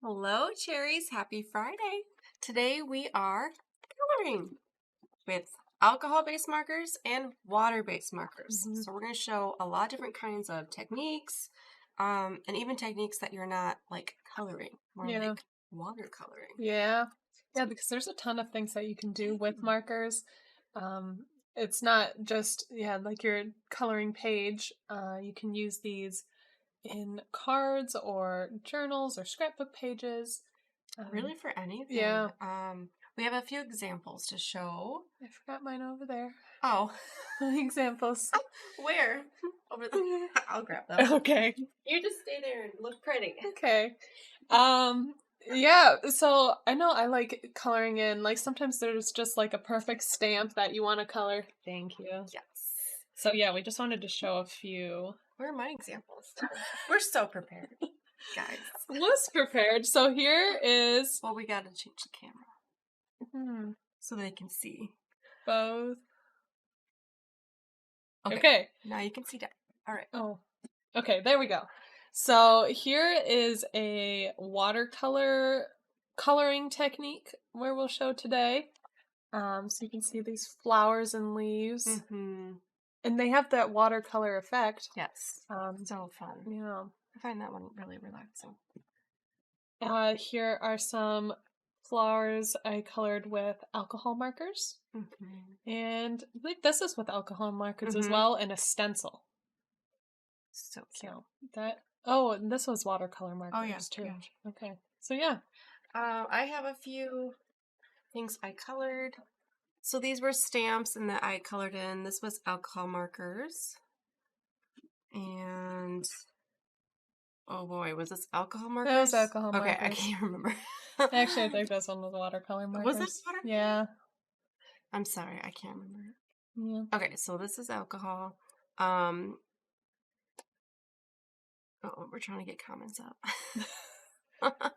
Hello, cherries. Happy Friday. Today we are coloring with alcohol-based markers and water-based markers. So we're going to show a lot of different kinds of techniques and even techniques that you're not like coloring, more like watercoloring. Yeah, because there's a ton of things that you can do with markers. It's not just, like your coloring page. You can use these in cards or journals or scrapbook pages. Really for anything. Yeah. We have a few examples to show. I forgot mine over there. Oh. Examples. Where? Over there. I'll grab them. Okay. You just stay there and look pretty. Okay. Yeah, so I know I like coloring in, like sometimes there's just like a perfect stamp that you want to color. Thank you. Yes. So yeah, we just wanted to show a few. Where are my examples? We're so prepared, guys. Was prepared. So here is. Well, we gotta change the camera so they can see Both. Okay. Okay. Now you can see that. All right. Oh. Okay, there we go. So here is a watercolor coloring technique where we'll show today. So you can see these flowers and leaves. And they have that watercolor effect. Yes. So fun. Yeah. I find that one really relaxing. Here are some flowers I colored with alcohol markers. And I believe this is with alcohol markers as well, and a stencil. So cute. And this was watercolor markers too. Yeah. Okay. So yeah. I have a few things I colored. So these were stamps and that I colored in. This was alcohol markers. And oh boy, was this alcohol markers? That was alcohol markers. Okay, I can't remember. Actually, I think this one was watercolor markers. Was this watercolor? Yeah. I'm sorry, I can't remember. Yeah. Okay, so this is alcohol. Oh, we're trying to get comments up.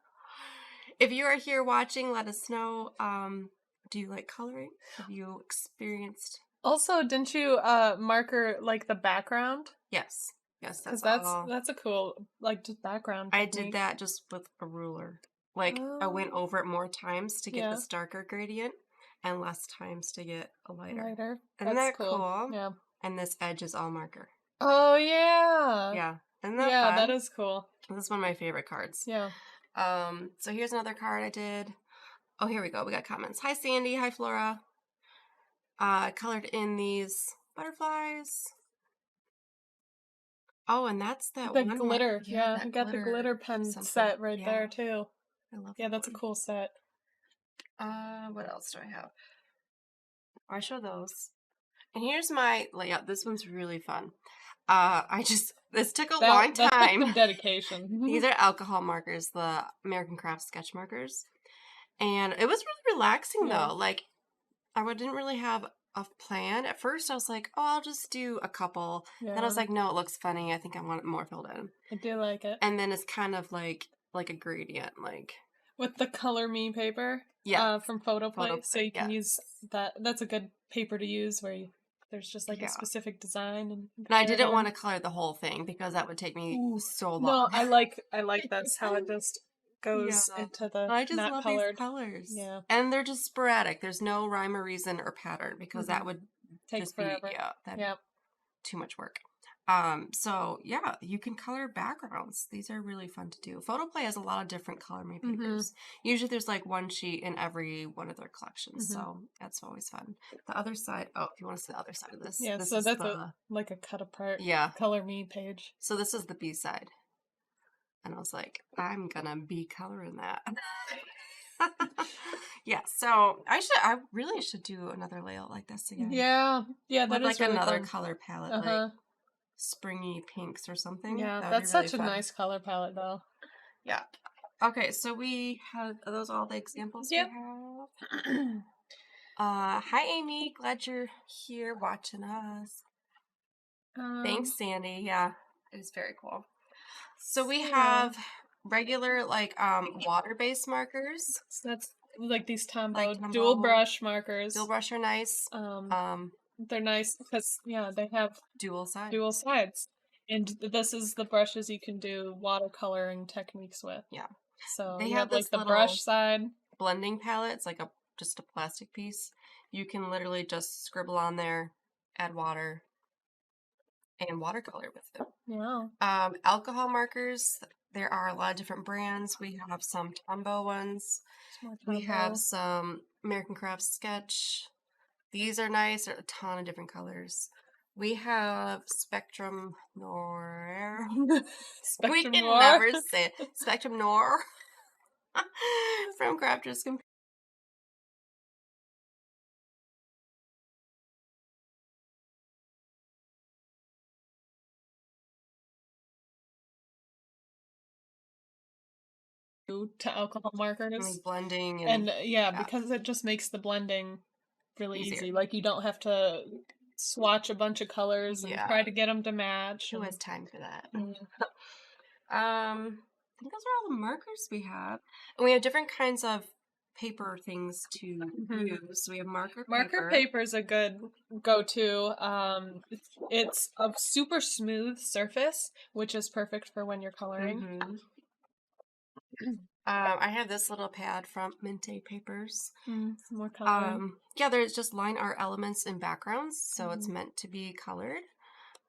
If you are here watching, let us know. Do you like coloring? Have you experienced? Also, didn't you marker like the background? Yes. Yes, that's a cool background technique. I did that just with a ruler. Like I went over it more times to get this darker gradient and less times to get a lighter. Isn't that cool? Yeah. And this edge is all marker. Oh yeah. Yeah. Isn't that fun? That is cool. This is one of my favorite cards. Yeah. So here's another card I did. Oh, here we go. We got comments. Hi, Sandy. Hi, Flora. I colored in these butterflies. Oh, and that's that the one glitter. Yeah, I got the glitter pen set right there too. I love that. Yeah, that's a cool set. What else do I have? I show those. And here's my layout. This one's really fun. This took a long time. That's some dedication. These are alcohol markers, the American Craft sketch markers. And it was really relaxing though. Like I didn't really have a plan. At first I was like, oh, I'll just do a couple. Then I was like, no, it looks funny. I think I want it more filled in. I do like it. And then it's kind of like a gradient, like with the Color Me paper. From Photoplay. So you can use that. That's a good paper to use where there's just like a specific design. And I didn't want to color the whole thing because that would take me so long. No, I like this, how it just goes into the I just not love colored these colors. Yeah. And they're just sporadic. There's no rhyme or reason or pattern because that would take just forever. Be too much work. So yeah, you can color backgrounds. These are really fun to do. Photoplay has a lot of different color me papers. Usually there's like one sheet in every one of their collections. So that's always fun. The other side, if you want to see the other side of this. Yeah, so that's like a cut apart Color Me page. So this is the B side. And I was like, I'm gonna be coloring that. So I really should do another layout like this again. Yeah, that is really another fun. color palette, like springy pinks or something. Yeah, that's such a nice color palette though. Yeah. Okay, so we have, are those all the examples we have? Hi Amy, glad you're here watching us. Thanks, Sandy. Yeah, it is very cool. So we have regular water-based markers. So that's like these Tombow dual brush markers. Dual brush are nice. They're nice because they have dual sides. And this is the brushes you can do watercoloring techniques with. Yeah. So They you have have like this the little brush side. blending palette. It's like just a plastic piece. You can literally just scribble on there, add water, and watercolor with it. Yeah. Alcohol markers. There are a lot of different brands. We have some Tombow ones. We have some American Craft Sketch. These are nice. There are a ton of different colors. We have Spectrum Noir. We Spectrum can Noir. never say it. Spectrum Noir from Crafters Companion. To alcohol markers. Like blending And yeah, because it just makes the blending really easier. easy. Like you don't have to swatch a bunch of colors and try to get them to match. Who has time for that? I think those are all the markers we have. And we have different kinds of paper things to use. So we have marker paper is a good go-to. It's a super smooth surface, which is perfect for when you're coloring. I have this little pad from Minte Papers. Some more coloring. Yeah, there's just line art elements and backgrounds, so it's meant to be colored.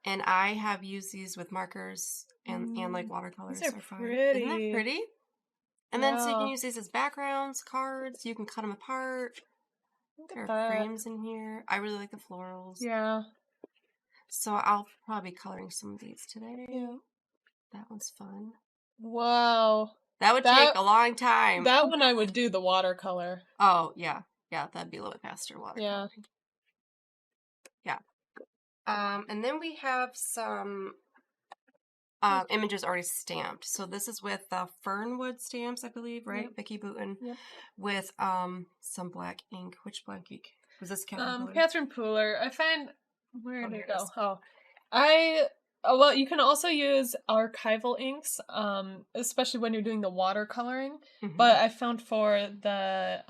And I have used these with markers and like watercolors. These are pretty. Isn't that pretty? And then so you can use these as backgrounds, cards. You can cut them apart. There are frames in here. I really like the florals. Yeah. So I'll probably be coloring some of these today. Yeah. That one's fun. Wow. That would take a long time. That one I would do the watercolor. Oh, yeah. Yeah, that'd be a little bit faster watercolor. Yeah. And then we have some images already stamped. So this is with Fernwood stamps, I believe, right? Yep. Vicki Boutin. Yep. With some black ink. Which black ink? Was this Catherine Pooler? Catherine Pooler. I find... Where did it go? Well, you can also use archival inks, especially when you're doing the watercoloring. But I found for the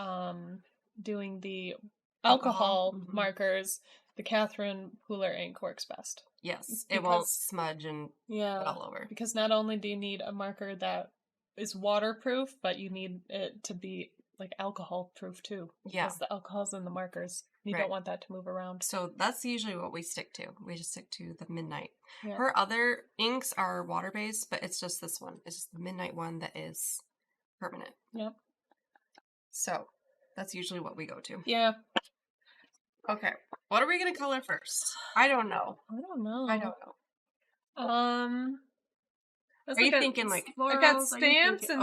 doing the alcohol markers, the Catherine Pooler ink works best. Yes, it won't smudge and get all over. Because not only do you need a marker that is waterproof, but you need it to be like alcohol proof too. Yeah. Because the alcohol's in the markers. You don't want that to move around. So that's usually what we stick to. We just stick to the Midnight. Yeah. Her other inks are water-based, but it's just this one. It's just the Midnight one that is permanent. Yep. So that's usually what we go to. Yeah. Okay. What are we going to color first? I don't know. Are you thinking like florals? I got stamps and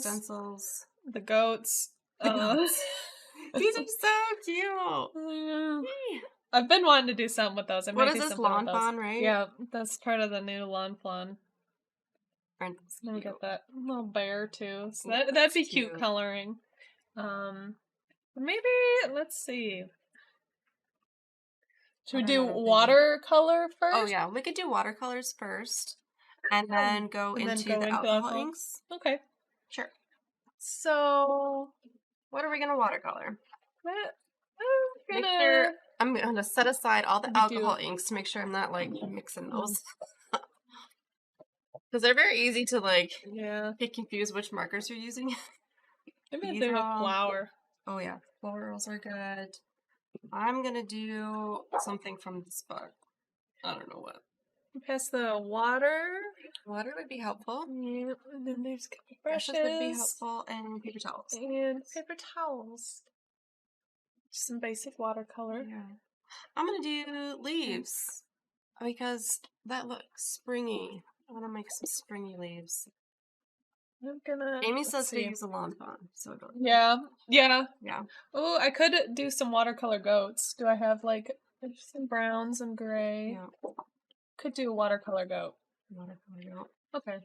stencils. The goats. These are so cute. I've been wanting to do something with those. What is this, Lawn Fawn, right? Yeah, that's part of the new Lawn Fawn. Let me get that little bear too. So that'd be cute coloring. Maybe let's see. Should we do watercolor first? Oh yeah, we could do watercolors first, and then go into the alcohol inks. Okay, sure. So, what are we gonna watercolor? I'm gonna set aside all the alcohol inks to make sure I'm not like mixing those, because they're very easy to like get confused which markers you're using. Maybe do a flower. Oh yeah, florals are good. I'm gonna do something from this book. I don't know what. Pass the water. Water would be helpful. Yeah, and then there's brushes would be helpful, and paper towels. Some basic watercolor. Yeah. I'm gonna do leaves because that looks springy. I want to make some springy leaves. Amy says to use a lawn fawn, so yeah. Oh, I could do some watercolor goats. Do I have like some browns and gray? Yeah. Could do a watercolor goat. Okay.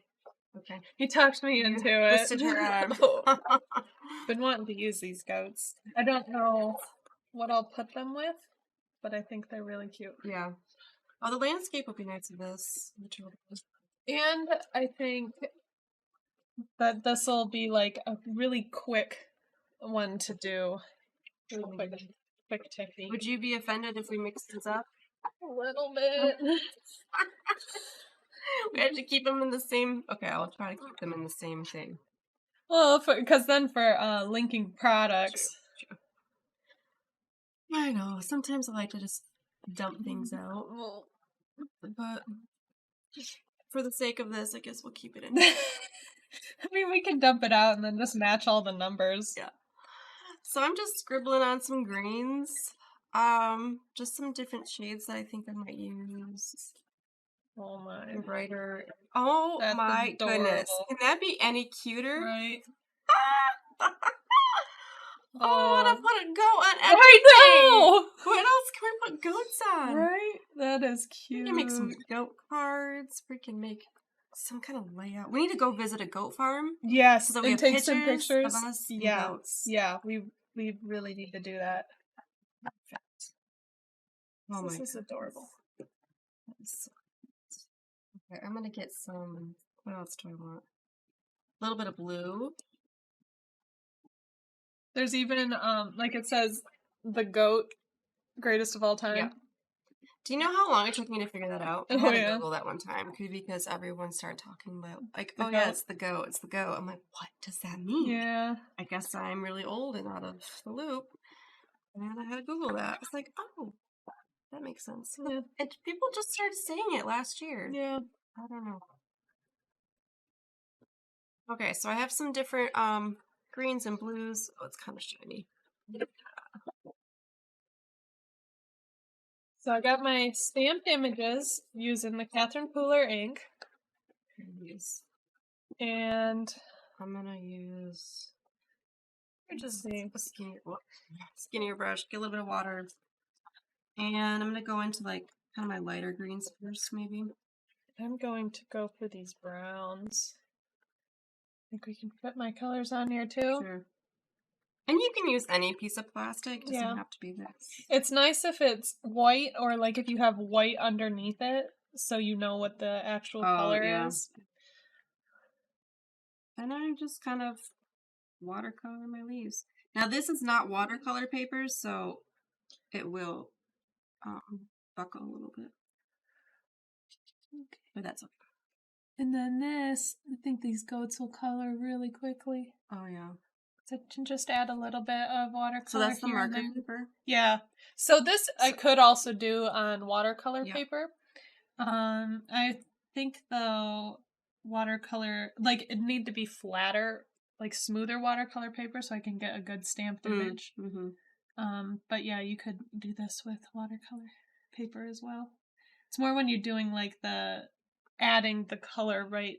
You talked me into it. Twisted her arm. Been wanting to use these goats. I don't know what I'll put them with, but I think they're really cute. Yeah. Oh, the landscape would be nice with this. And I think that this will be like a really quick one to do. Quick technique. Would you be offended if we mix these up? A little bit. We have to keep them in the same... Okay, I'll try to keep them in the same thing. Well, because then for linking products. True. I know. Sometimes I like to just dump things out. Well, but for the sake of this, I guess we'll keep it in. I mean, we can dump it out and then just match all the numbers. Yeah. So I'm just scribbling on some greens. Just some different shades that I think I might use. Oh my. And brighter. Oh That's my goodness. adorable. Can that be any cuter? Right. Oh, I want to put a goat on everything. I know! What else can we put goats on? Right? That is cute. We can make some goat cards. We can make some kind of layout. We need to go visit a goat farm. Yes, So that we and have take some pictures. of us and Yeah, goats. yeah, we really need to do that. Oh This is adorable. Okay, I'm gonna get some. What else do I want? A little bit of blue. There's even like it says, the goat, greatest of all time. Yeah. Do you know how long it took me to figure that out? I Oh, had to yeah. Google that one time because everyone started talking about like, The oh yeah, goat. it's the goat, it's the goat. I'm like, what does that mean? Yeah. I guess I'm really old and out of the loop. And I had to Google that. It's like, oh, that makes sense. Yeah. And people just started saying it last year. Yeah. I don't know. Okay, so I have some different greens and blues. Oh, it's kind of shiny. So I got my stamped images using the Catherine Pooler ink. And I'm gonna use just a skinnier brush, get a little bit of water. And I'm gonna go into like kind of my lighter greens first, maybe. I'm going to go for these browns. I think we can put my colors on here too. Sure. And you can use any piece of plastic. It doesn't have to be this. It's nice if it's white or like if you have white underneath it so you know what the actual color is. And I just kind of watercolor my leaves. Now this is not watercolor paper, so it will buckle a little bit. Okay. But that's okay. And then this, I think these goats will color really quickly. Oh yeah. So I can just add a little bit of watercolor. So that's the marker paper? Yeah. So this I could also do on watercolor paper. I think though watercolor, like it need to be flatter, like smoother watercolor paper so I can get a good stamped image. But yeah, you could do this with watercolor paper as well. It's more when you're doing like adding the color right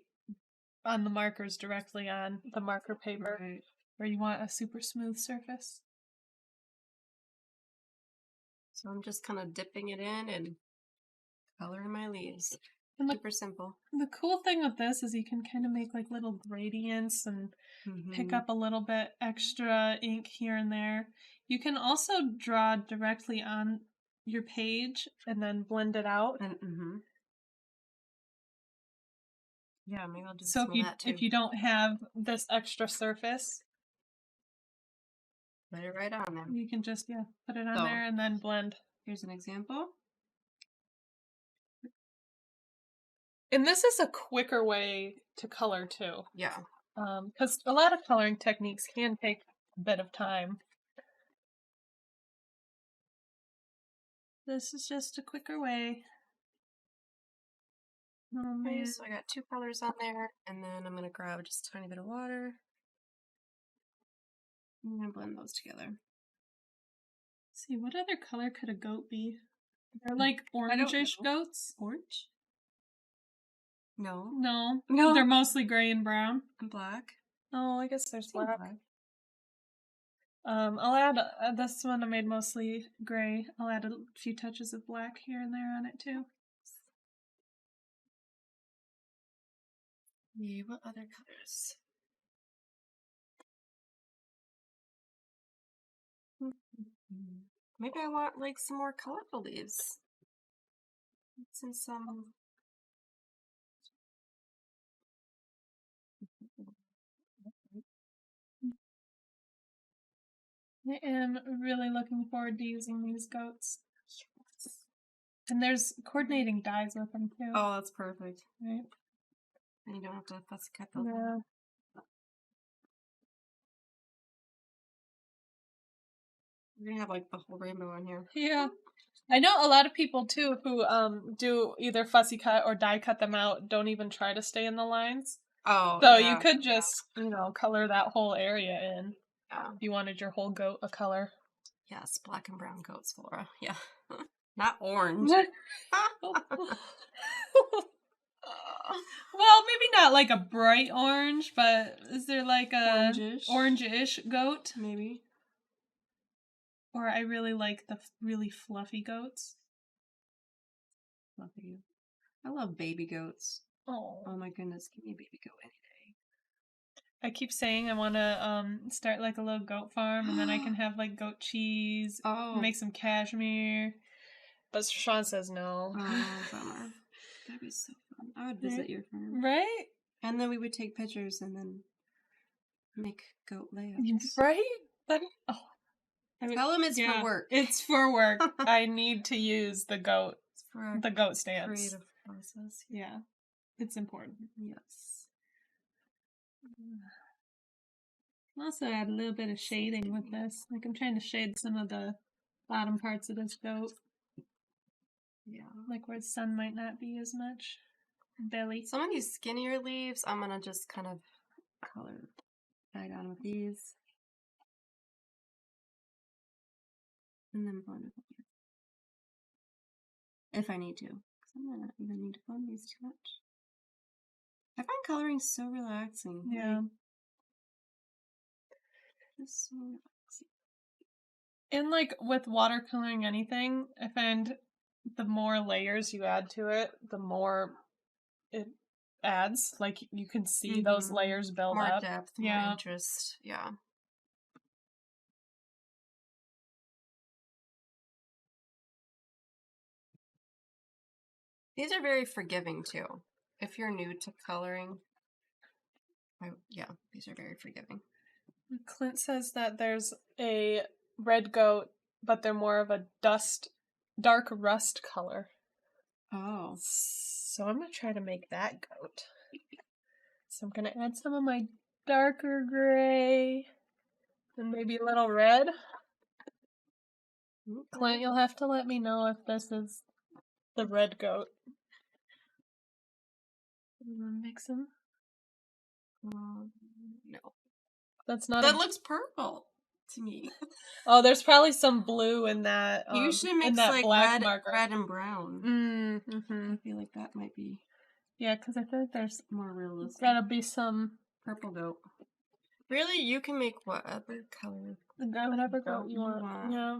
on the markers directly on the marker paper. Right. Where you want a super smooth surface. So I'm just kind of dipping it in and coloring my leaves. And super simple. The cool thing with this is you can kind of make like little gradients and pick up a little bit extra ink here and there. You can also draw directly on your page and then blend it out. Yeah, maybe I'll do some of that too. If you don't have this extra surface, put it right on there. You can just put it on there and then blend. Here's an example. And this is a quicker way to color too. Yeah. Because a lot of coloring techniques can take a bit of time. This is just a quicker way. Oh man. Okay, so I got 2 colors on there, and then I'm going to grab just a tiny bit of water. I'm going to blend those together. Let's see, what other color could a goat be? They're like orangish goats. Orange? No. No. They're mostly gray and brown. And black. Oh, I guess there's black. I'll add this one I made mostly gray. I'll add a few touches of black here and there on it too. Yeah, what other colors? Maybe I want like some more colorful leaves. Since I am really looking forward to using these goats. And there's coordinating dyes with them too. Oh, that's perfect. Right. And you don't have to fussy cut those. Yeah. We're gonna have like the whole rainbow on here. Yeah. I know a lot of people too who do either fussy cut or die cut them out, don't even try to stay in the lines. Oh, So yeah. you could just, color that whole area in Yeah. if you wanted your whole goat a color. Yes, black and brown goats, Flora. Yeah. Not orange. Well, maybe not like a bright orange, but is there like a Orange-ish. orange-ish goat? Maybe. Or I really like the really fluffy goats. Fluffy. I love baby goats. Oh my goodness, give me a baby goat any day. I keep saying I want to start like a little goat farm, and then I can have like goat cheese, make some cashmere. But Sean says no. Oh, bummer. That'd be so fun. I would visit your farm. Right? And then we would take pictures and then make goat layouts. Right? Tell them it's for work. It's for work. I need to use the goat stance. Creative process. Yeah. It's important. Yes. I'll also add a little bit of shading with this. Like I'm trying to shade some of the bottom parts of this goat. Yeah. Like where the sun might not be as much. Belly. Some of these skinnier leaves, I'm going to just kind of color dye down with these. And then blend it over. If I need to. Because I might not even need to blend these too much. I find coloring so relaxing. Yeah. Just so relaxing. And like with watercoloring anything, I find the more layers you add to it, the more it adds. Like you can see those layers build more up. More depth, more interest. Yeah. These are very forgiving too. If you're new to coloring, these are very forgiving. Clint says that there's a red goat, but they're more of a dark rust color. Oh. So I'm going to try to make that goat. So I'm going to add some of my darker gray and maybe a little red. Okay. Clint, you'll have to let me know if this is the red goat. Mix them. No. That's not. That looks purple to me. Oh, there's probably some blue in that. You should mix that like black marker. red and brown. Mm-hmm. I feel like that might be. Yeah, because I feel like there's more realistic. Gotta be some purple goat. Really, you can make whatever color. Whatever goat you want. Yeah.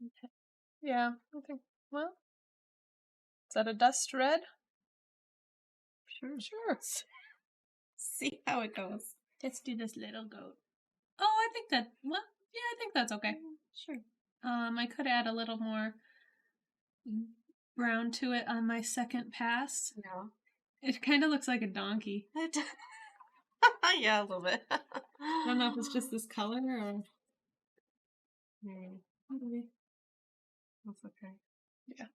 Okay. Yeah. Okay. Well, is that a dust red? Sure. See how it goes. Let's do this little goat. Oh, I think that's okay. Sure. I could add a little more brown to it on my second pass. Yeah. It kind of looks like a donkey. Yeah, a little bit. I don't know if it's just this color or... Maybe. That's okay. Yeah.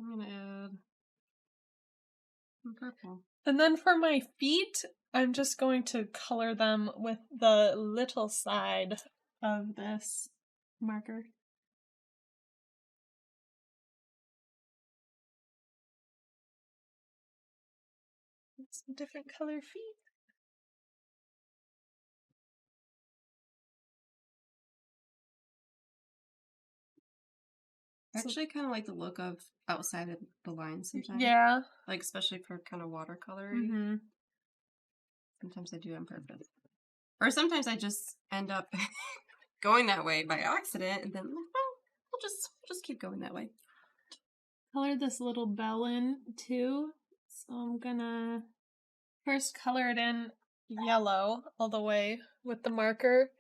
I'm gonna add some purple. And then for my feet, I'm just going to color them with the little side of this marker. Some different color feet. I actually kind of like the look of outside of the lines sometimes. Yeah. Like, especially for kind of watercolory. Mm-hmm. Sometimes I do on purpose. Or sometimes I just end up going that way by accident, and then, we'll just keep going that way. Colored this little bell in, too. So I'm gonna first color it in yellow all the way with the marker.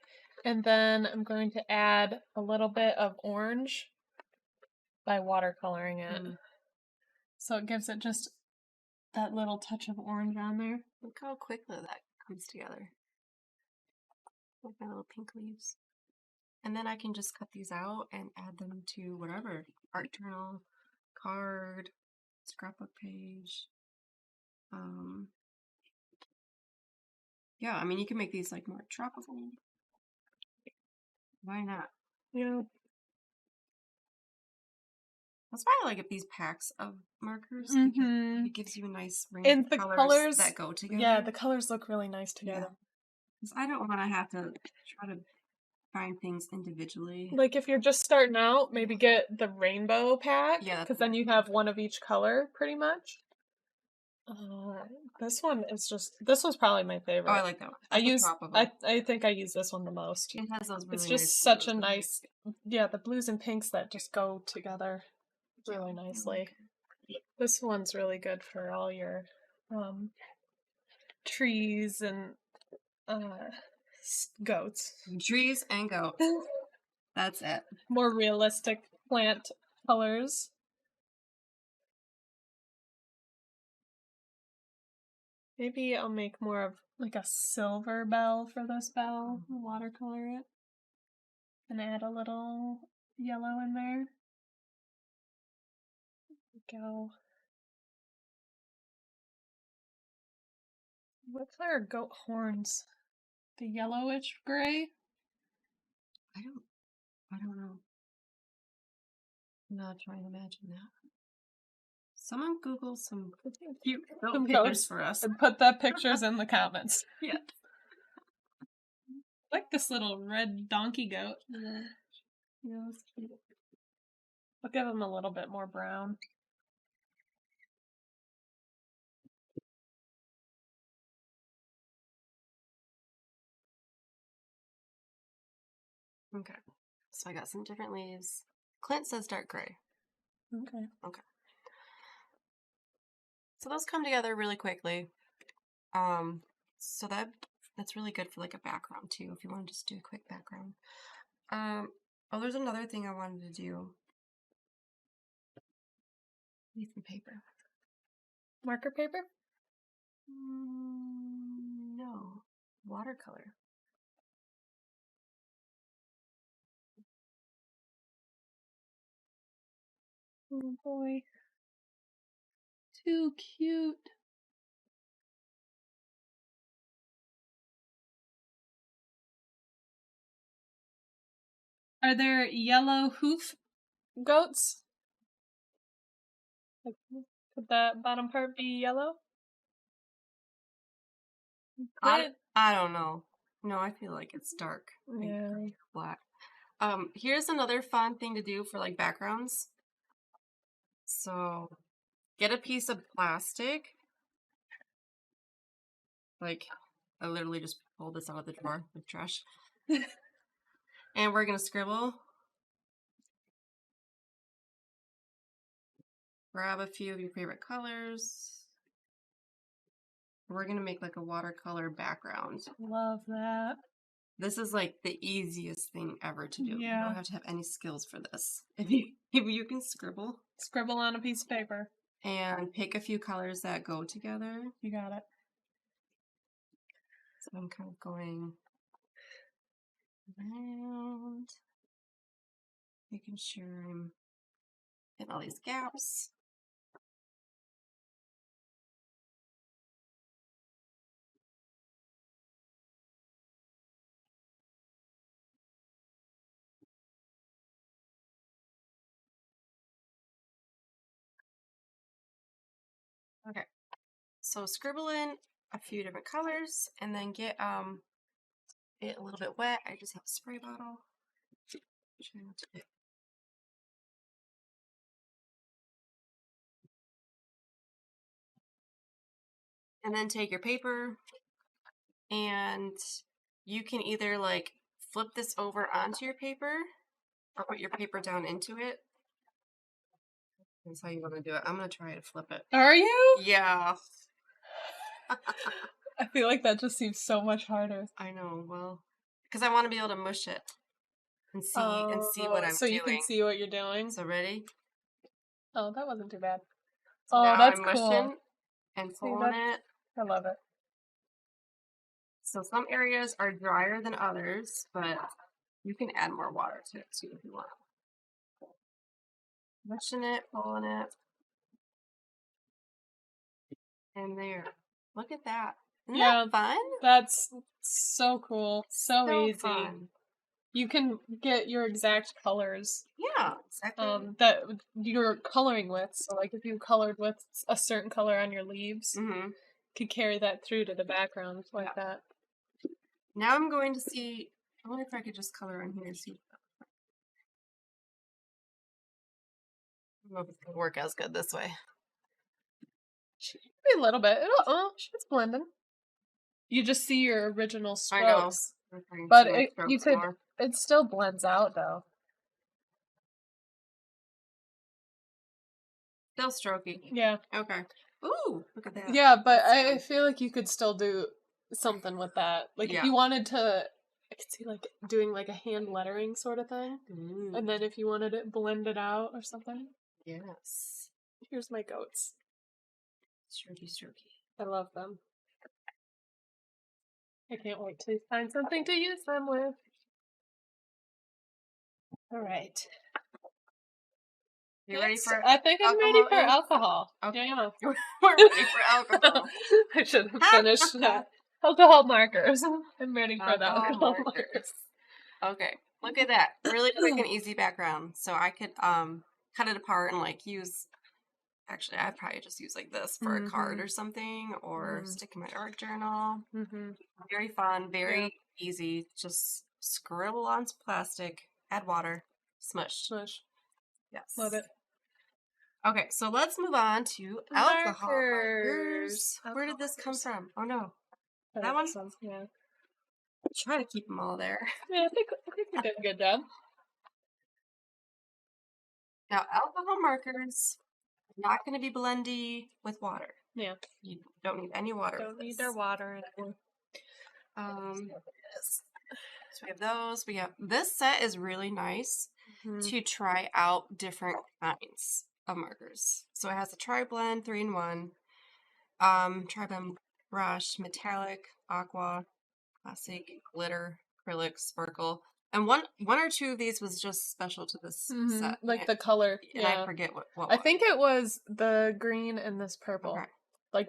And then I'm going to add a little bit of orange by watercoloring it. So it gives it just that little touch of orange on there. Look how quickly that comes together. Like my little pink leaves. And then I can just cut these out and add them to whatever. Art journal, card, scrapbook page. Yeah, I mean, you can make these like more tropical. Why not? Yeah. That's why I like these packs of markers. Mm-hmm. It gives you a nice range And of the colors that go together. Yeah, the colors look really nice together. Yeah. 'Cause I don't want to have to try to find things individually. Like if you're just starting out, maybe get the rainbow pack. Yeah, because then you have one of each color pretty much. This one's probably my favorite. Oh, I like that one. I think I use this one the most. It has those really It's nice just such a blues. nice, the blues and pinks that just go together really nicely. This one's really good for all your trees and goats. Trees and goats. That's it. More realistic plant colors. Maybe I'll make more of like a silver bell for this bell, watercolor it, and add a little yellow in there. There we go. What color are goat horns? The yellowish gray? I don't know. I'm not trying to imagine that. Someone Google some cute goat pictures for us. And put the pictures in the comments. Yeah. I like this little red donkey goat. Yeah, that's cute. I'll give him a little bit more brown. Okay. So I got some different leaves. Clint says dark gray. Okay. So those come together really quickly. So that's really good for like a background too, if you want to just do a quick background. Oh, there's another thing I wanted to do. Need some paper. Marker paper? No. Watercolor. Oh boy. Too cute. Are there yellow hoof goats? Could that bottom part be yellow? I don't know. No, I feel like it's dark. Yeah. Black. Here's another fun thing to do for like backgrounds. So get a piece of plastic. Like, I literally just pulled this out of the drawer with trash. And we're gonna scribble. Grab a few of your favorite colors. We're gonna make like a watercolor background. Love that. This is like the easiest thing ever to do. Yeah. You don't have to have any skills for this. If you can scribble. Scribble on a piece of paper. And pick a few colors that go together. You got it. So I'm kind of going around, making sure I'm in all these gaps. Okay, so scribble in a few different colors and then get it a little bit wet. I just have a spray bottle. And then take your paper and you can either like flip this over onto your paper or put your paper down into it. That's how you want to do it. I'm going to try to flip it. Are you? Yeah. I feel like that just seems so much harder. I know. Well, because I want to be able to mush it and see what I'm doing. So you can see what you're doing. So ready? Oh, that wasn't too bad. So oh, now that's I'm cool. mushing and pulling it. I love it. So some areas are drier than others, but you can add more water to it too if you want. Mushing it, pulling it. And there. Look at that. Isn't that fun? That's so cool. So easy. Fun. you can get your exact colors Yeah, exactly. that you're coloring with. So, like, if you colored with a certain color on your leaves, Mm-hmm. could carry that through to the background like that. Now I'm going to see. I wonder if I could just color on here and see. I don't know if it's gonna work as good this way. Maybe a little bit. It's blending. You just see your original strokes. I know. But You could. More. it still blends out though. Still strokey. Yeah. Okay. Ooh, look at that. Yeah, but I feel like you could still do something with that. Like if Yeah. you wanted to, I could see like doing like a hand lettering sort of thing. And then if you wanted it blended out or something. Yes. Here's my goats. Strokey. I love them. I can't wait to find something to use them with. All right. You ready for? I think I'm ready for alcohol. Okay. Yeah. We're ready for alcohol. I should have finished that. Alcohol markers. I'm ready for the alcohol markers. Okay. Look at that. Really quick and easy background. So I could cut it apart and like use. Actually, I'd probably just use like this for a card or something, or stick in my art journal. Very fun, very easy. Just scribble on some plastic, add water, smush. Yes. Love it. Okay, so let's move on to alcohol markers. Where did this come from? Oh no. That one? Yeah. Try to keep them all there. Yeah, I think we did a good job. Now, alcohol markers not going to be blendy with water. Yeah. You don't need any water. Don't need their water anymore. So we have those. We have this set is really nice to try out different kinds of markers. So it has a tri-blend 3-in-1, tri-blend brush, metallic, aqua, classic, glitter, acrylic, sparkle. And one or two of these was just special to this set. Like the color. And I forget what I think it was the green and this purple. Okay. Like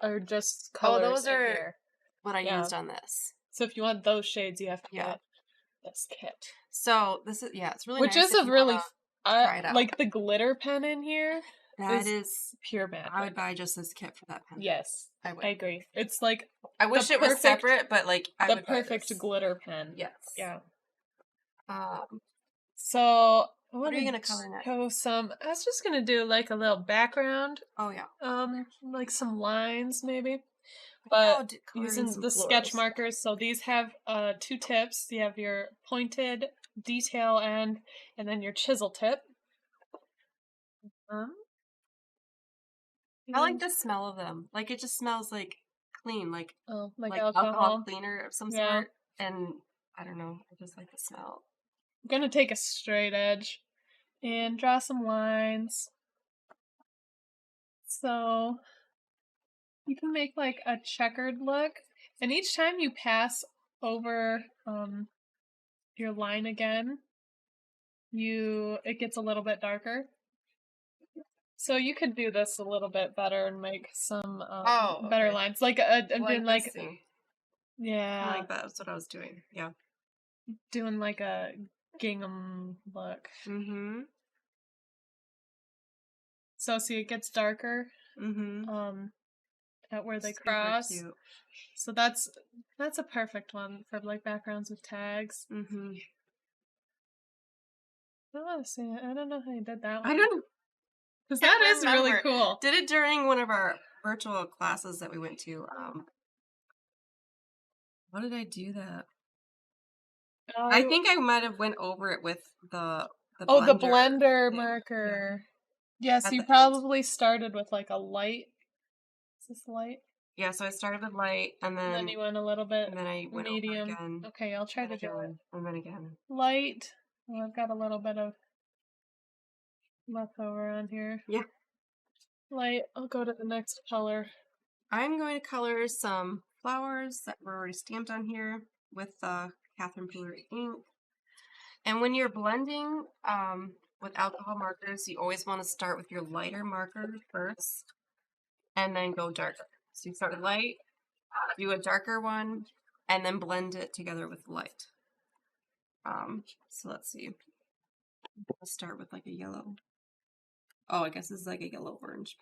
are just colors. Oh, those are here. What I used on this. So if you want those shades, you have to get this kit. So this is it's really nice. Which is a really like the glitter pen in here. That is pure magic. I would buy just this kit for that pen. Yes, I agree. It's like I wish it was separate, but like the perfect glitter pen. Yes. Yeah. So what are you gonna color next? I was just gonna do like a little background. Oh yeah. Like some lines maybe. But using the sketch markers, so these have 2 tips. You have your pointed detail end, and then your chisel tip. I like the smell of them. Like it just smells like clean, like alcohol cleaner of some sort. And I don't know, I just like the smell. I'm gonna take a straight edge and draw some lines. So you can make like a checkered look, and each time you pass over your line again, it gets a little bit darker. So you could do this a little bit better and make some better lines. Like doing like yeah, I like that. That's what I was doing. Yeah, doing like a gingham look. So see, it gets darker. At where they cross. Cute. So that's a perfect one for like backgrounds with tags. Oh, see, I don't know how you did that one. I don't. Because that is really cool. Did it during one of our virtual classes that we went to. What did I do that? I think I might have went over it with the blender. The blender marker. Yeah, so you probably started with like a light. Is this light? Yeah, so I started with light, and then you went a little bit and then I went medium. Over again. Okay, I'll try to do it. And then again. Light. Well, I've got a little bit of leftover on here. Yeah. Light. I'll go to the next color. I'm going to color some flowers that were already stamped on here with Catherine Pooler ink. And when you're blending with alcohol markers, you always want to start with your lighter marker first, and then go darker. So you start with light, do a darker one, and then blend it together with light. So let's see. I'll start with like a yellow. Oh, I guess this is like a yellow orange.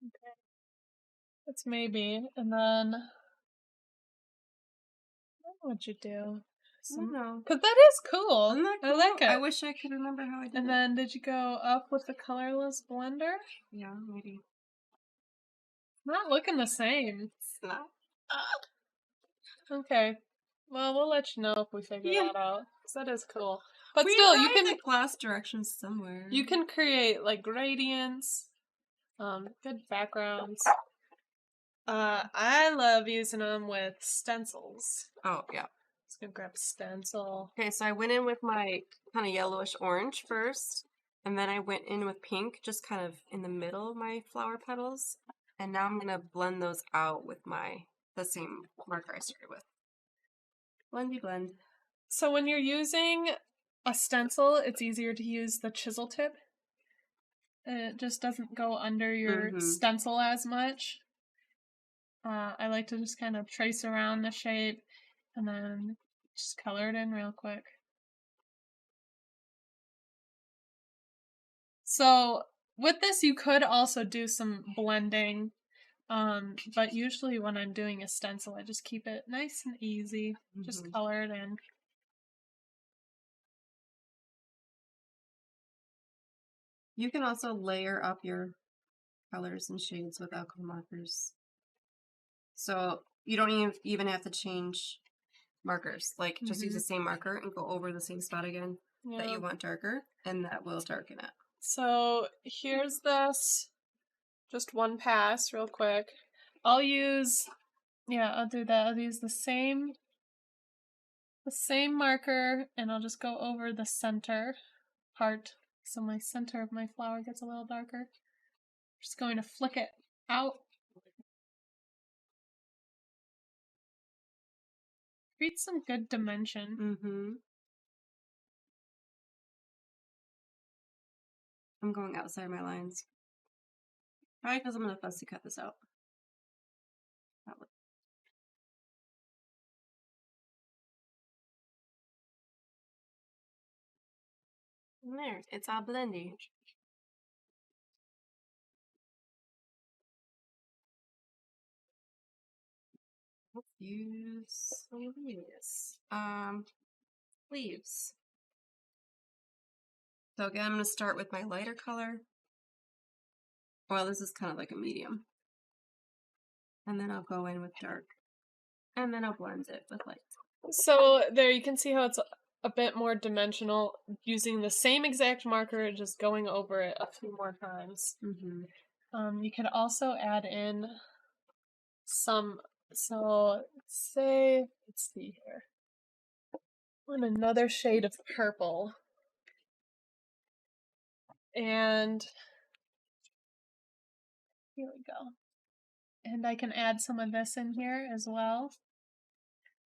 Okay. That's maybe. And then what'd you do? I don't know. Because that is cool. Isn't that cool? I like it. I wish I could remember how I did it. And then did you go up with the Colorless Blender? Yeah, maybe. Not looking the same. It's not. Okay. Well, we'll let you know if we figure that out. 'Cause that is cool. But We still, you arrived can at class directions somewhere. you can create like gradients, good backgrounds. I love using them with stencils. Oh yeah. Just gonna grab a stencil. Okay, so I went in with my kind of yellowish orange first, and then I went in with pink, just kind of in the middle of my flower petals. And now I'm gonna blend those out with the same marker I started with. Blendy blend. So when you're using a stencil, it's easier to use the chisel tip. It just doesn't go under your stencil as much. I like to just kind of trace around the shape and then just color it in real quick. So with this, you could also do some blending, but usually when I'm doing a stencil, I just keep it nice and easy, just color it in. You can also layer up your colors and shades with alcohol markers. So you don't even have to change markers. Like, just use the same marker and go over the same spot again that you want darker, and that will darken it. So here's this, just one pass real quick. I'll do that. I'll use the same marker, and I'll just go over the center part. So my center of my flower gets a little darker. Just going to flick it out. Create some good dimension. I'm going outside my lines. Probably because I'm going to fussy cut this out. And there, it's all blendy. Let's use leaves. So again, I'm going to start with my lighter color. Well, this is kind of like a medium. And then I'll go in with dark. And then I'll blend it with light. So there you can see how it's a bit more dimensional, using the same exact marker, just going over it a few more times. You could also add in some, so let's see here. I want another shade of purple. And here we go. And I can add some of this in here as well.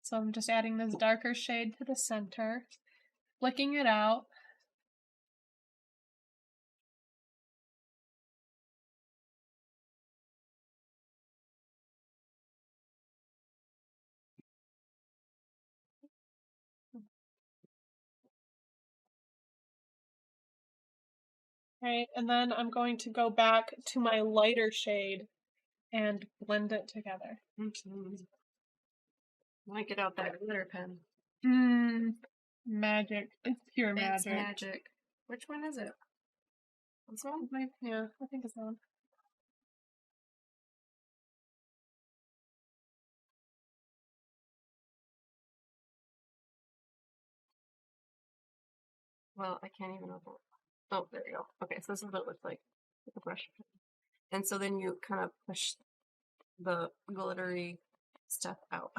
So I'm just adding this darker shade to the center, flicking it out. Okay, and then I'm going to go back to my lighter shade and blend it together. Want to get out that glitter pen. Magic. It's pure magic. It's magic. Which one is it? This one? Yeah, I think it's that one. Well, I can't even open it. Oh, there you go. Okay, so this is what it looks like with the brush. And so then you kind of push the glittery stuff out.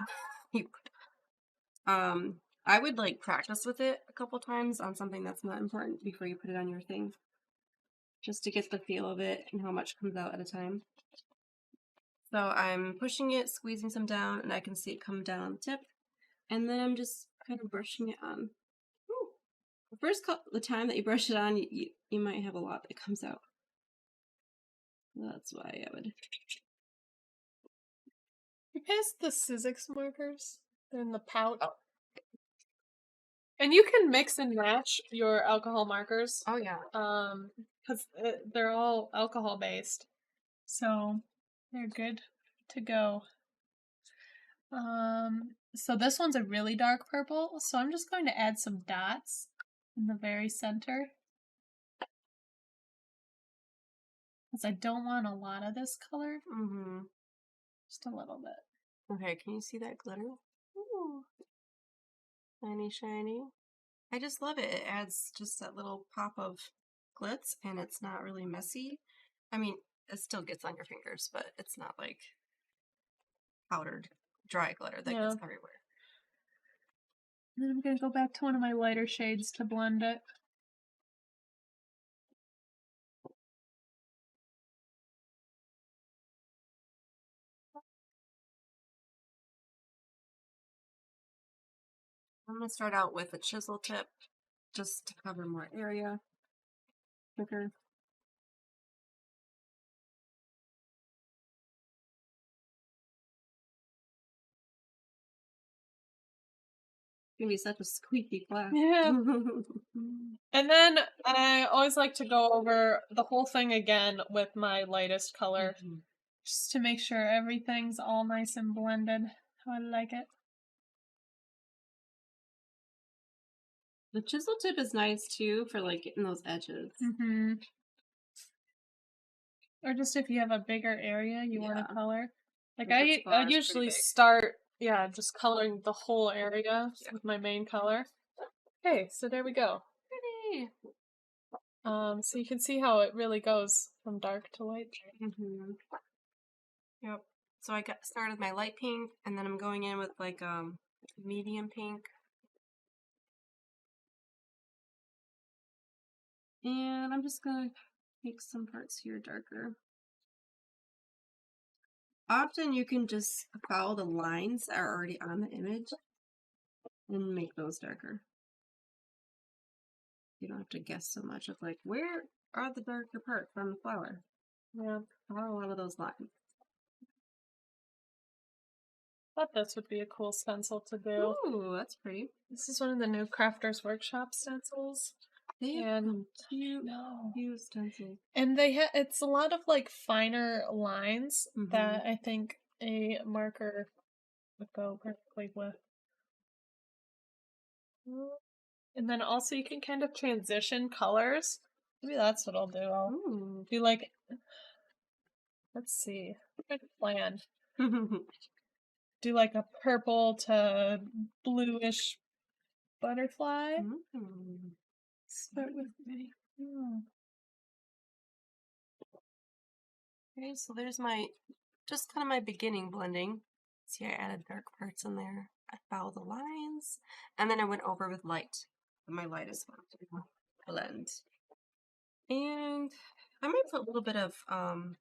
I would like practice with it a couple times on something that's not important before you put it on your thing. Just to get the feel of it and how much comes out at a time. So I'm pushing it, squeezing some down, and I can see it come down on the tip. And then I'm just kind of brushing it on. Ooh. the time that you brush it on, you might have a lot that comes out. That's why I would. You paste the Sizzix markers. They're in the pouch. Oh. And you can mix and match your alcohol markers. Oh yeah. Because they're all alcohol based, so they're good to go. So this one's a really dark purple, so I'm just going to add some dots in the very center. Because I don't want a lot of this color. Mm-hmm. Just a little bit. Okay, can you see that glitter? Ooh. Shiny, shiny. I just love it. It adds just that little pop of glitz, and it's not really messy. I mean, it still gets on your fingers, but it's not like powdered dry glitter that gets everywhere. Then I'm going to go back to one of my lighter shades to blend it. I'm going to start out with a chisel tip just to cover more area quicker. It's gonna be such a squeaky class. Yeah. And then I always like to go over the whole thing again with my lightest color, just to make sure everything's all nice and blended how I like it. The chisel tip is nice too for like getting those edges. Mm-hmm. Or just if you have a bigger area you want to color. Like I usually start, just coloring the whole area with my main color. Okay, so there we go. Pretty. So you can see how it really goes from dark to light. Mm-hmm. Yep. So I started my light pink, and then I'm going in with like medium pink. And I'm just gonna make some parts here darker. Often you can just follow the lines that are already on the image and make those darker. You don't have to guess so much of like, where are the darker parts on the flower? Yeah. Follow a lot of those lines. Thought this would be a cool stencil to do. Ooh, that's pretty. This is one of the new Crafters Workshop stencils. They have some cute stencils. And it's a lot of like finer lines that I think a marker would go perfectly with. And then also you can kind of transition colors. Maybe that's what I'll do. I'll do like, let's see, try to plan. Do like a purple to bluish butterfly. Start with me. Okay, so there's just kind of my beginning blending. See, I added dark parts in there. I followed the lines, and then I went over with light, my lightest one to blend. And I might put a little bit of kind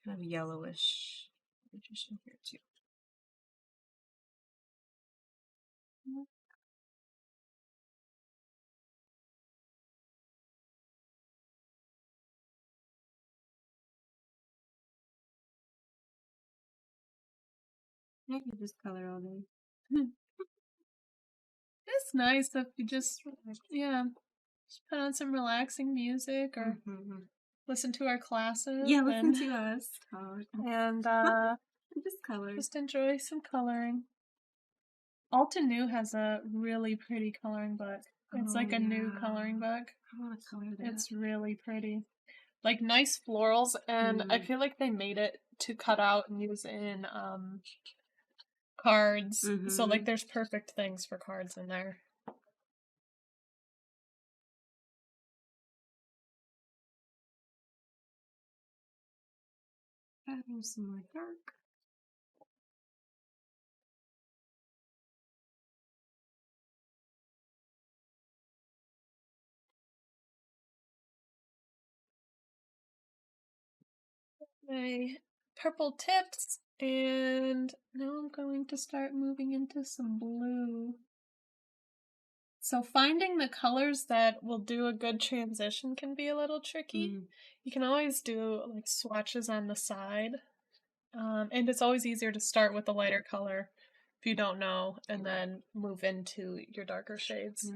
of yellowish in here too. You can just color all day. It's nice if you just put on some relaxing music or listen to our classes. Yeah, listen to us talk. And just color. Just enjoy some coloring. Alta New has a really pretty coloring book. It's like a new coloring book. I want to color that. It's really pretty. Like nice florals, and I feel like they made it to cut out and use in cards. So like there's perfect things for cards in there. Adding some more dark. My purple tips, and now I'm going to start moving into some blue. So finding the colors that will do a good transition can be a little tricky. You can always do like swatches on the side. And it's always easier to start with a lighter color if you don't know, and then move into your darker shades.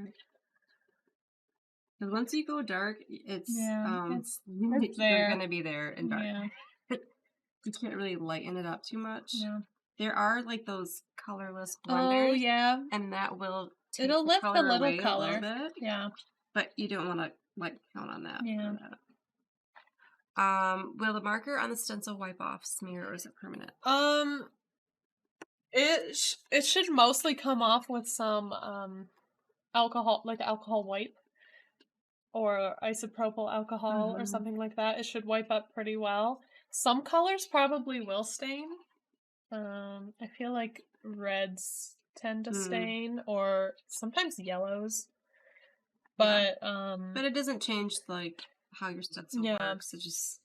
Because once you go dark, it's it's they're gonna be there in dark. Yeah. But you can't really lighten it up too much. Yeah. There are like those colorless blenders. Oh yeah. And that will take It'll the lift color a little away color. a little bit. Yeah. But you don't want to like count on that. Yeah. Will the marker on the stencil wipe off, smear, or is it permanent? It should mostly come off with some alcohol, like alcohol wipe or isopropyl alcohol or something like that. It should wipe up pretty well. Some colors probably will stain. I feel like reds tend to stain, or sometimes yellows. But but it doesn't change like how your stencil works. It just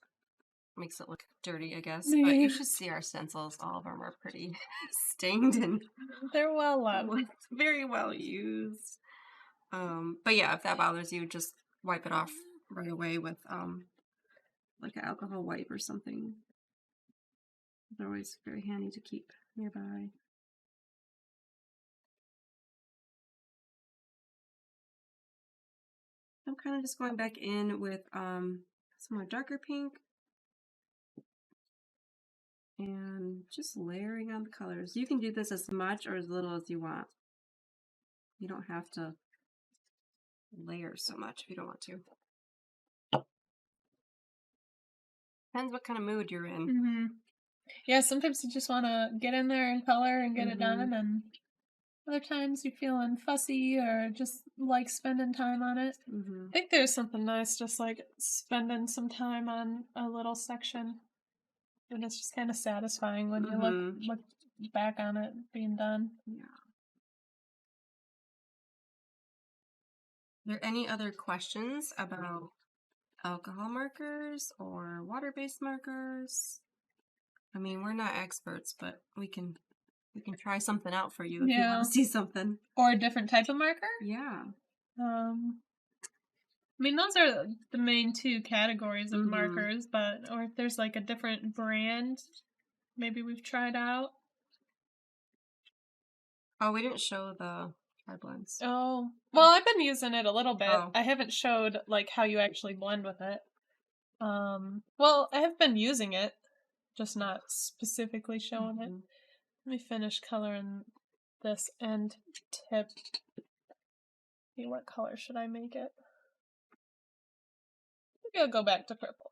makes it look dirty, I guess. But you should see our stencils. All of them are pretty stained and they're well loved. Very well used. But yeah, if that bothers you, just wipe it off right away with like an alcohol wipe or something. They're always very handy to keep nearby. I'm kind of just going back in with some more darker pink and just layering on the colors. You can do this as much or as little as you want. You don't have to layer so much if you don't want to. Depends what kind of mood you're in. Yeah, sometimes you just want to get in there and color and get it done, and other times you're feeling fussy or just like spending time on it. I think there's something nice just like spending some time on a little section, and it's just kind of satisfying when you look back on it being done. Yeah. Are there any other questions about alcohol markers or water-based markers? I mean, we're not experts, but we can try something out for you if you want to see something. Or a different type of marker? Yeah. I mean, those are the main two categories of markers, but or if there's like a different brand maybe we've tried out. Oh, we didn't show the blends. Oh, well, I've been using it a little bit. I haven't showed like how you actually blend with it. Well, I have been using it, just not specifically showing it. Let me finish coloring this end tip. See, what color should I make it? Maybe I'll go back to purple.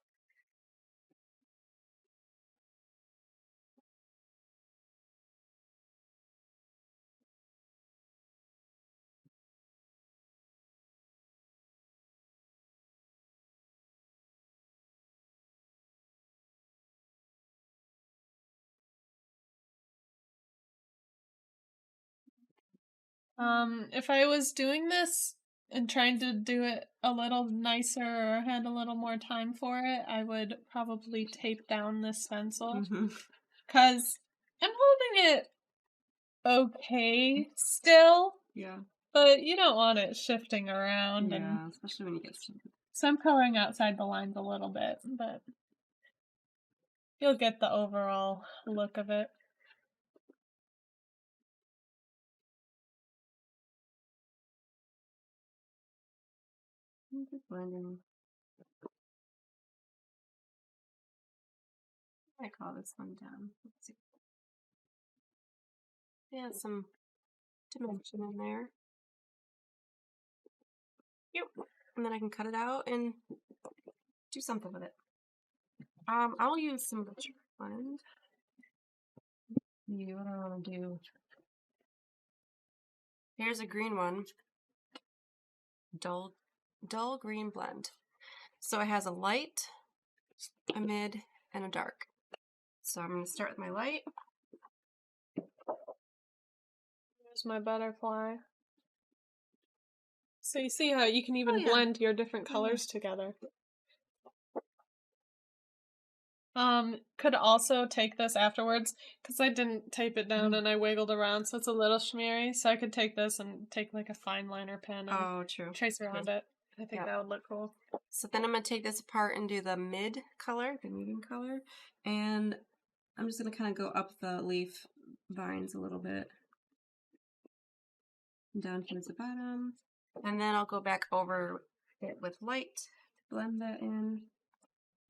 If I was doing this and trying to do it a little nicer or had a little more time for it, I would probably tape down this stencil. Because I'm holding it okay still. Yeah. But you don't want it shifting around. Yeah, especially when you get started. So I'm coloring outside the lines a little bit, but you'll get the overall look of it. Just blending. I call this one down. Let's see. Yeah, some dimension in there. Yep. And then I can cut it out and do something with it. I'll use some of the blend. What do I want to do? Here's a green one. Dull green blend. So it has a light, a mid, and a dark. So I'm going to start with my light. Here's my butterfly. So you see how you can even blend your different colors together. Could also take this afterwards because I didn't tape it down Mhm. and I wiggled around, so it's a little shmeary. So I could take this and take like a fine liner pen and Oh, true. trace around it. I think Yep. that would look cool. So then I'm going to take this apart and do the mid color, the medium color, and I'm just going to kind of go up the leaf vines a little bit, down towards the bottom, and then I'll go back over it with light to blend that in.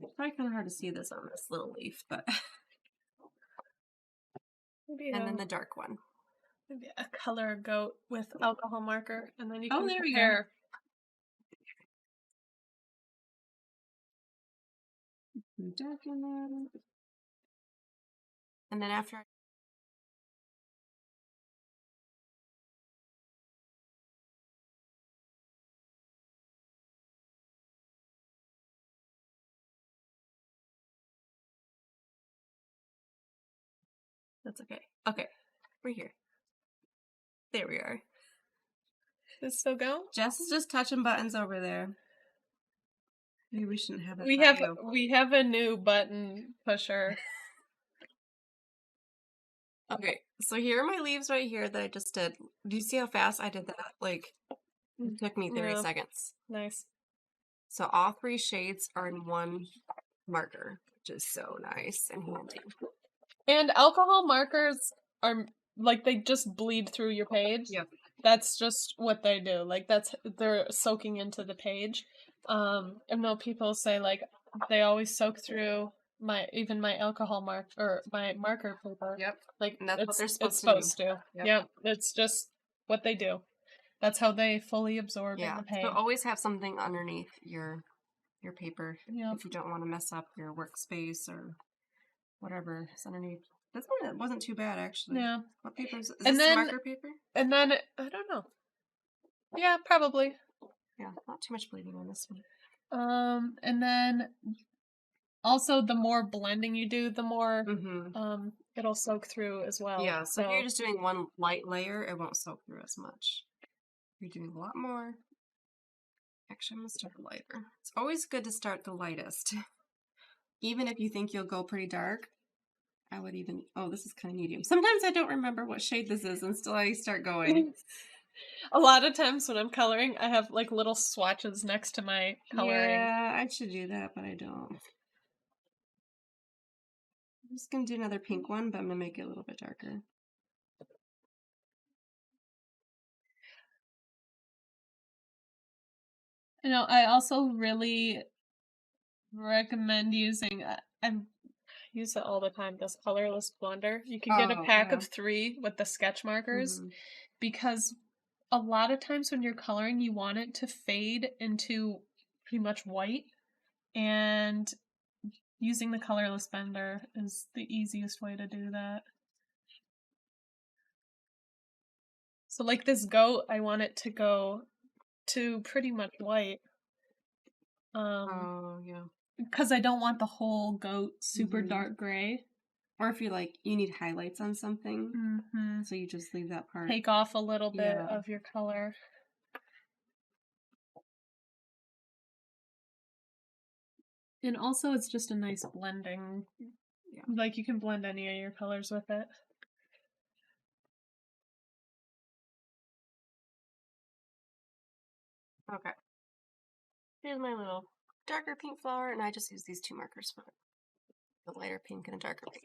It's probably kind of hard to see this on this little leaf, but Maybe and then the dark one. maybe a color goat with alcohol marker, and then you Oh, can there we go. compare. Darken that. And then after that's okay. Okay, we're here. There we are. Does it still go? Jess is just touching buttons over there. Maybe we shouldn't have it. We have a new button pusher. Okay, so here are my leaves right here that I just did. Do you see how fast I did that? Like, it took me 30 Yeah. seconds. Nice. So all three shades are in one marker, which is so nice and handy. And alcohol markers are like they just bleed through your page. Yep. That's just what they do. Like they're soaking into the page. I know people say like they always soak through my alcohol mark or my marker paper. Yep. Like And that's what they're it's supposed to do. to. Yep. Yep. It's just what they do. That's how they fully absorb in the page. So always have something underneath your paper Yep. if you don't want to mess up your workspace or whatever is underneath. This one wasn't too bad actually. Yeah. What paper is And this? then- Marker paper? And then I don't know. Yeah, probably. Yeah, not too much bleeding on this one. And then also the more blending you do, the more it'll soak through as well. Yeah, so if you're just doing one light layer, it won't soak through as much. If you're doing a lot more. Actually, I'm gonna start lighter. It's always good to start the lightest. Even if you think you'll go pretty dark, I would even, oh, this is kind of medium. Sometimes I don't remember what shade this is until I start going. A lot of times when I'm coloring, I have like little swatches next to my coloring. Yeah, I should do that, but I don't. I'm just going to do another pink one, but I'm going to make it a little bit darker. You know, I also really recommend using, I use it all the time, this Colorless Blender. You can get a pack of 3 with the sketch markers because a lot of times when you're coloring, you want it to fade into pretty much white, and using the Colorless Blender is the easiest way to do that. So like this goat, I want it to go to pretty much white. Because I don't want the whole goat super dark gray. Or if you're like, you need highlights on something, so you just leave that part. Take off a little bit of your color. And also it's just a nice blending. Yeah. Like you can blend any of your colors with it. Okay. Here's my little darker pink flower, and I just use these 2 markers for it. The lighter pink and a darker pink.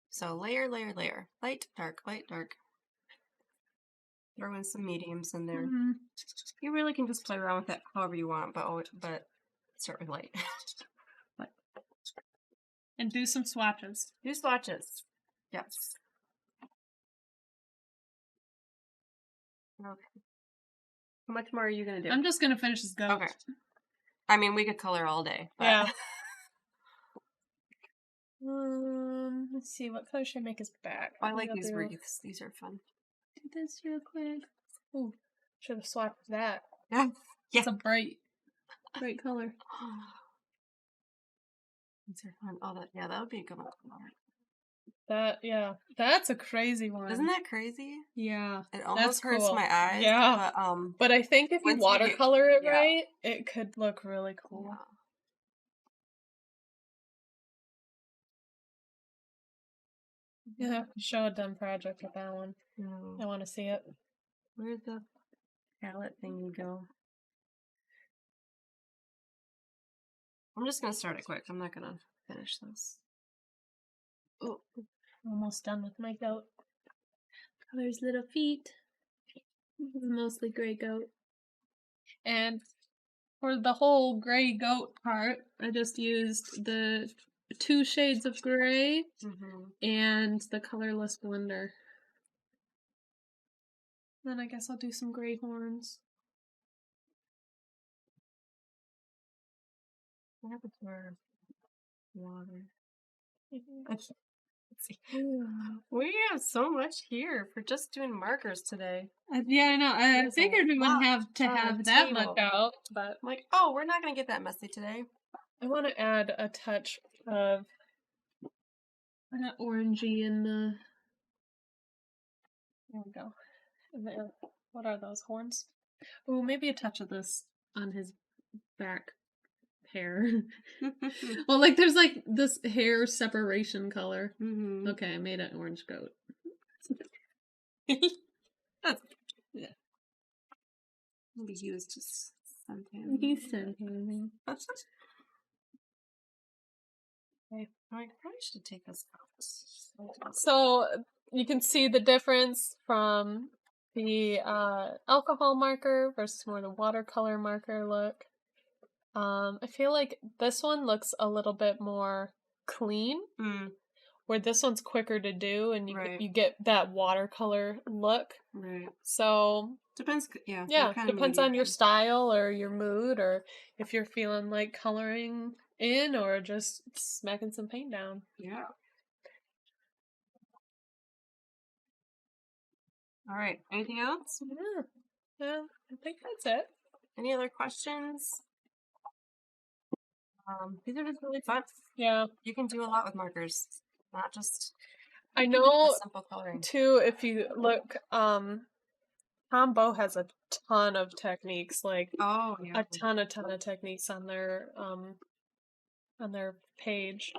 So layer, layer, layer. Light, dark, light, dark. Throw in some mediums in there. You really can just play around with it however you want, but start with light. And do some swatches. Do swatches. Yes. Okay. How much more are you going to do? I'm just going to finish this goat. Okay. I mean, we could color all day. But... Yeah. Let's see, what color should I make his back? I like these wreaths. These are fun. Do this real quick. Ooh, should have swapped that. Yeah. It's a bright color. These are fun. Oh, that would be a good one. That's a crazy one. Isn't that crazy? Yeah. It almost hurts my eyes. Yeah. But I think if you watercolor it right, it could look really cool. Yeah. You have to show a done project with that one. No. I want to see it. Where'd the palette thingy go? I'm just gonna start it quick. I'm not gonna finish this. Oh, almost done with my goat. There's little feet. This is mostly gray goat. And for the whole gray goat part, I just used the 2 shades of gray and the Colorless Blender. Then I guess I'll do some gray horns. What happened to our water? Let's see. We have so much here for just doing markers today. Yeah, I know. I figured we wouldn't have to have that much out, but I'm like, oh, we're not gonna get that messy today. I want to add a touch of that orangey in the. There we go. There. What are those horns? Oh, maybe a touch of this on his back hair. Well, like there's like this hair separation color. Okay, I made an orange goat. That's yeah. Maybe he was just suntan. He's suntan. Okay. I probably should take this out. So you can see the difference from the alcohol marker versus more the watercolor marker look. I feel like this one looks a little bit more clean, where this one's quicker to do, and you get that watercolor look. Right. So depends. Yeah. Depends on your style or your mood, or if you're feeling like coloring in or just smacking some paint down. Yeah. All right. Anything else? Yeah, I think that's it. Any other questions? These are just really fun. Yeah. You can do a lot with markers, not just. I know simple coloring too. If you look, Tombow has a ton of techniques, like a ton of techniques on their page,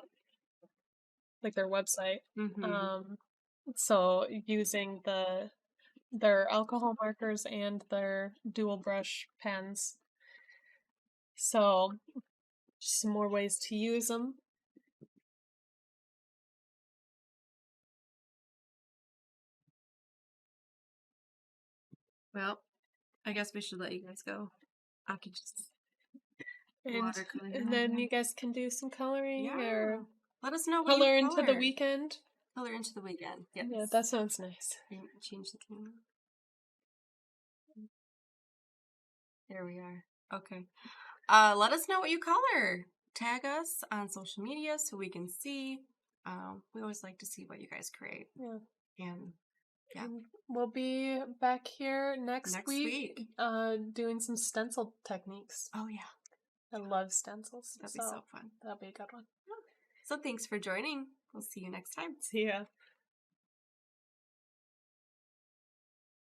like their website. So using their alcohol markers and their dual brush pens. So just some more ways to use them. Well, I guess we should let you guys go. I could just and then you guys can do some coloring or let us know what color you into the weekend. Color into the weekend. Yes. Yeah, that sounds nice. Change the camera. There we are. Okay. Let us know what you color. Tag us on social media so we can see. We always like to see what you guys create. Yeah. And we'll be back here next week. Doing some stencil techniques. Oh yeah. I love stencils. That'd be so fun. That'll be a good one. So thanks for joining. We'll see you next time. See ya.